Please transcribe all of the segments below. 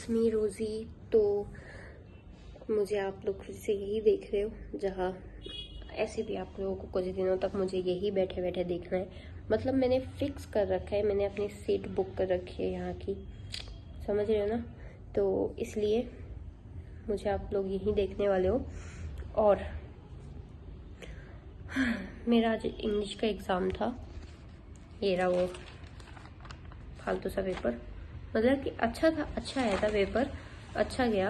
It's me रोज़ी। तो मुझे आप लोग फिर से यही देख रहे हो, जहाँ ऐसे भी आप लोगों को कुछ दिनों तक मुझे यही बैठे बैठे देखना है। मतलब मैंने फिक्स कर रखा है, मैंने अपनी सीट बुक कर रखी है यहाँ की, समझ रहे हो ना। तो इसलिए मुझे आप लोग यही देखने वाले हो। और मेरा आज इंग्लिश का एग्ज़ाम था, ये रहा वो फालतू सा पेपर। मतलब कि अच्छा था, अच्छा आया था पेपर, अच्छा गया।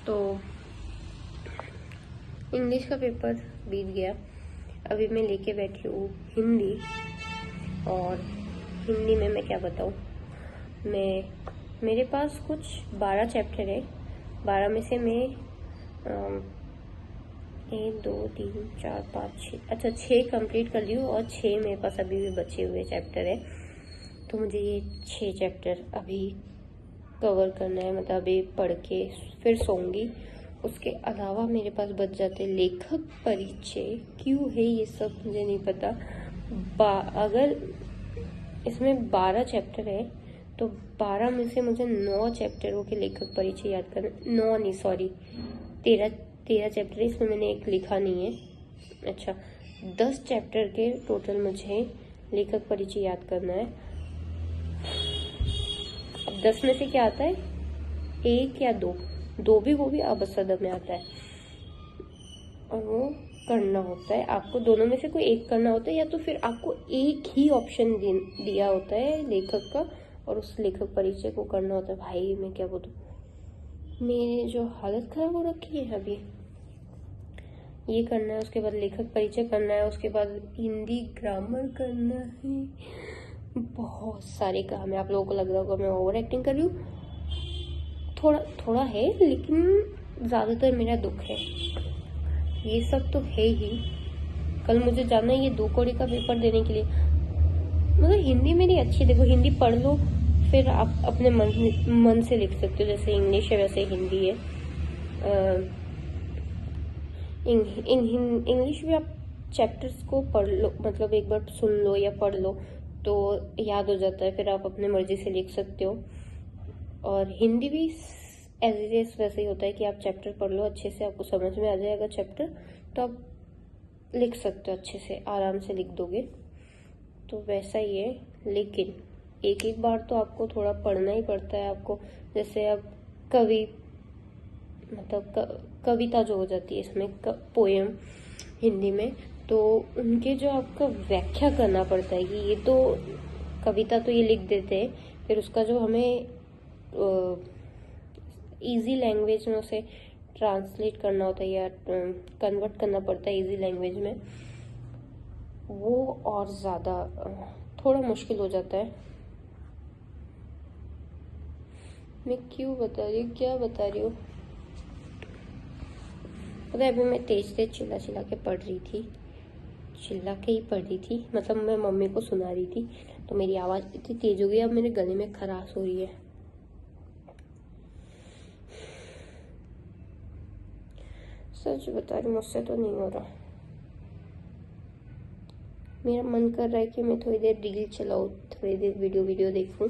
तो इंग्लिश का पेपर बीत गया। अभी मैं लेके बैठी हूँ हिंदी। और हिंदी में मैं क्या बताऊँ, मेरे पास कुछ 12 चैप्टर है। 12 में से मैं 1 2 3 4 5 6, अच्छा 6 कंप्लीट कर ली हूँ और 6 मेरे पास अभी भी बचे हुए चैप्टर है। तो मुझे ये 6 चैप्टर अभी कवर करना है, मतलब अभी पढ़ के फिर सोऊंगी। उसके अलावा मेरे पास बच जाते लेखक परिचय। क्यों है ये सब मुझे नहीं पता। अगर इसमें 12 चैप्टर है तो 12 में से मुझे 9 चैप्टरों के लेखक परिचय याद करना। 9 नहीं, सॉरी 13 चैप्टर, इसमें मैंने एक लिखा नहीं है। अच्छा, 10 चैप्टर के टोटल मुझे लेखक परिचय याद करना है। अब 10 में से क्या आता है, 1 या 2 भी, वो भी अबसद में आता है। और वो करना होता है आपको, दोनों में से कोई एक करना होता है, या तो फिर आपको एक ही ऑप्शन दिया होता है लेखक का और उस लेखक परिचय को करना होता है। भाई मैं क्या बोलूं, मेरी जो हालत खराब हो रखी है अभी। ये करना है, उसके बाद लेखक परिचय करना है, उसके बाद हिंदी ग्रामर करना है। बहुत सारे काम है। आप लोगों को लग रहा होगा मैं ओवर एक्टिंग कर रही हूँ, थोड़ा थोड़ा है, लेकिन ज़्यादातर मेरा दुख है। ये सब तो है ही। कल मुझे जाना है ये 2 कौड़ी का पेपर देने के लिए। मतलब हिंदी मेरी अच्छी, देखो हिंदी पढ़ लो, फिर आप अपने मन से लिख सकते हो। जैसे इंग्लिश है वैसे हिंदी है। इंग्लिश भी आप चैप्टर्स को पढ़ लो, मतलब एक बार सुन लो या पढ़ लो तो याद हो जाता है, फिर आप अपने मर्जी से लिख सकते हो। और हिंदी भी एज इट इज वैसे ही होता है कि आप चैप्टर पढ़ लो अच्छे से, आपको समझ में आ जाएगा चैप्टर, तो आप लिख सकते हो अच्छे से, आराम से लिख दोगे। तो वैसा ही है, लेकिन एक एक बार तो आपको थोड़ा पढ़ना ही पड़ता है आपको। जैसे अब मतलब कविता जो हो जाती है इसमें, पोएम हिंदी में, तो उनके जो आपका व्याख्या करना पड़ता है कि ये तो कविता तो ये लिख देते हैं, फिर उसका जो हमें इजी लैंग्वेज में उसे ट्रांसलेट करना होता है या कन्वर्ट करना पड़ता है इजी लैंग्वेज में, वो और ज़्यादा थोड़ा मुश्किल हो जाता है। मैं क्यों बता रही हूँ, क्या बता रही हूँ, पता है। अभी मैं तेज तेज चिल्ला चिल्ला के पढ़ रही थी, चिल्ला के ही पढ़ रही थी, मतलब मैं मम्मी को सुना रही थी, तो मेरी आवाज़ इतनी तेज हो गई, अब मेरे गले में खराश हो रही है। सच बता रही हूँ, मुझसे तो नहीं हो रहा। मेरा मन कर रहा है कि मैं थोड़ी देर रील चलाऊँ, थोड़ी देर वीडियो देखूँ,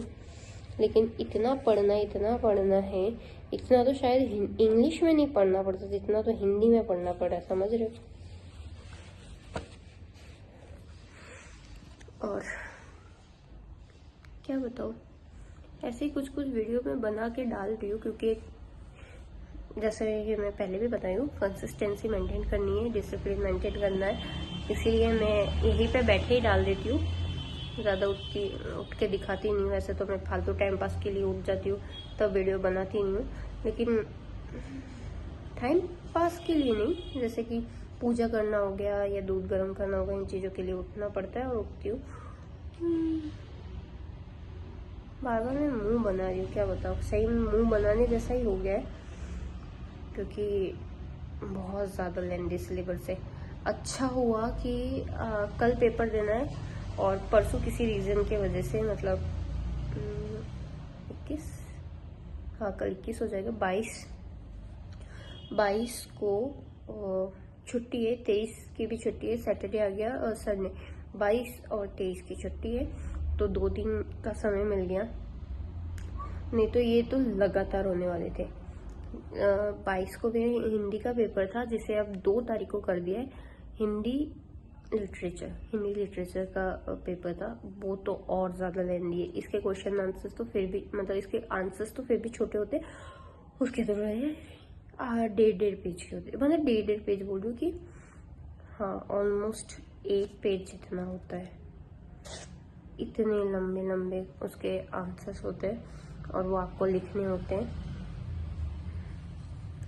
लेकिन इतना पढ़ना है, इतना तो शायद इंग्लिश में नहीं पढ़ना पड़ता जितना तो हिंदी में पढ़ना पड़ा, समझ रहे हो। और क्या बताऊँ, ऐसे ही कुछ कुछ वीडियो मैं बना के डाल रही हूँ, क्योंकि जैसे कि मैं पहले भी बताई हूँ, कंसिस्टेंसी मेंटेन करनी है, डिसिप्लिन मेंटेन करना है, इसीलिए मैं यहीं पे बैठे ही डाल देती हूँ। ज़्यादा उठ के दिखाती नहीं हूँ। वैसे तो मैं फालतू टाइम पास के लिए उठ जाती हूँ, तब वीडियो बनाती नहीं हूँ, लेकिन टाइम पास के लिए नहीं, जैसे कि पूजा करना हो गया या दूध गर्म करना होगा, इन चीज़ों के लिए उठना पड़ता है और उठती हूँ। बार बार मैं मुंह बना रही हूँ, क्या बताऊँ, सही मुंह बनाने जैसा ही हो गया है, क्योंकि बहुत ज़्यादा लेंदी सिलेबस है। अच्छा हुआ कि कल पेपर देना है और परसों किसी रीज़न के वजह से, मतलब 21, हाँ कल 21 हो जाएगा, 22 को छुट्टी है, 23 की भी छुट्टी है, सैटरडे आ गया और संडे, 22 और 23 की छुट्टी है, तो 2 दिन का समय मिल गया। नहीं तो ये तो लगातार होने वाले थे। 22 को भी हिंदी का पेपर था, जिसे अब 2 तारीख को कर दिया है। हिंदी लिटरेचर का पेपर था, वो तो और ज़्यादा लेंदी है। इसके क्वेश्चन आंसर्स तो फिर भी, मतलब इसके आंसर्स तो फिर भी छोटे होते, उसके तो रहे 1.5 पेज के होते, मतलब 1.5 पेज बोल रही हूँ कि हाँ ऑलमोस्ट 1 पेज जितना होता है। इतने लंबे लंबे उसके आंसर्स होते हैं और वो आपको लिखने होते हैं।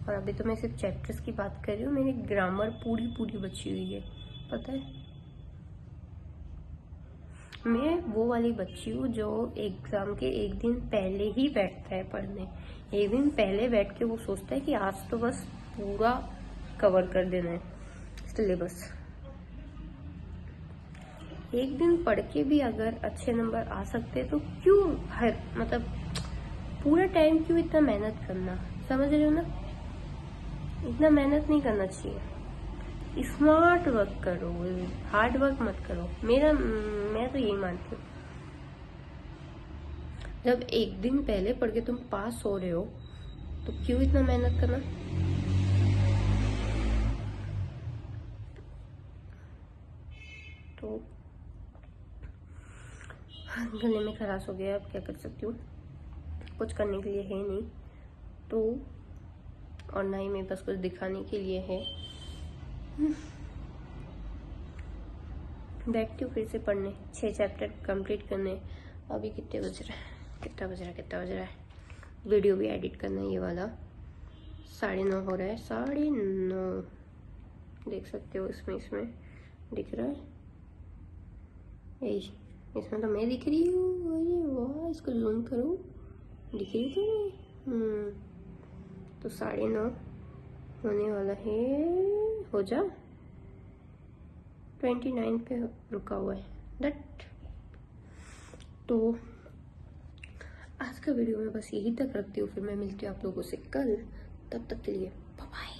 और अभी तो मैं सिर्फ चैप्टर्स की बात कर रही हूँ, मेरी ग्रामर पूरी बची हुई है, पता है। मैं वो वाली बच्ची हूँ जो एग्जाम के एक दिन पहले ही बैठता है पढ़ने। एक दिन पहले बैठ के वो सोचता है कि आज तो बस पूरा कवर कर देना है सिलेबस। एक दिन पढ़ के भी अगर अच्छे नंबर आ सकते तो क्यों मतलब पूरा टाइम क्यों इतना मेहनत करना, समझ रहे हो ना। इतना मेहनत नहीं करना चाहिए, स्मार्ट वर्क करो, हार्ड वर्क मत करो। मैं तो यही मानती हूँ। जब एक दिन पहले पढ़ के तुम पास हो रहे हो तो क्यों इतना मेहनत करना। तो गले में खराश हो गया, अब क्या कर सकती हूँ, कुछ करने के लिए है नहीं तो, और ना ही मेरे पास कुछ दिखाने के लिए है। बैठती हूँ फिर से पढ़ने, 6 चैप्टर कंप्लीट करने। अभी कितने बज रहा है, वीडियो भी एडिट करना है। ये वाला 9:30 हो रहा है, 9:30 देख सकते हो। इसमें दिख रहा है, इसमें तो मैं दिख रही हूँ। अरे वाह, इसको जूम करूँ, दिख रही तो मैं। तो 9:30 होने वाला है, हो जा। 29 पे रुका हुआ है दैट। तो आज का वीडियो मैं बस यही तक रखती हूँ, फिर मैं मिलती हूँ आप लोगों से कल। तब तक के लिए बाय बाय।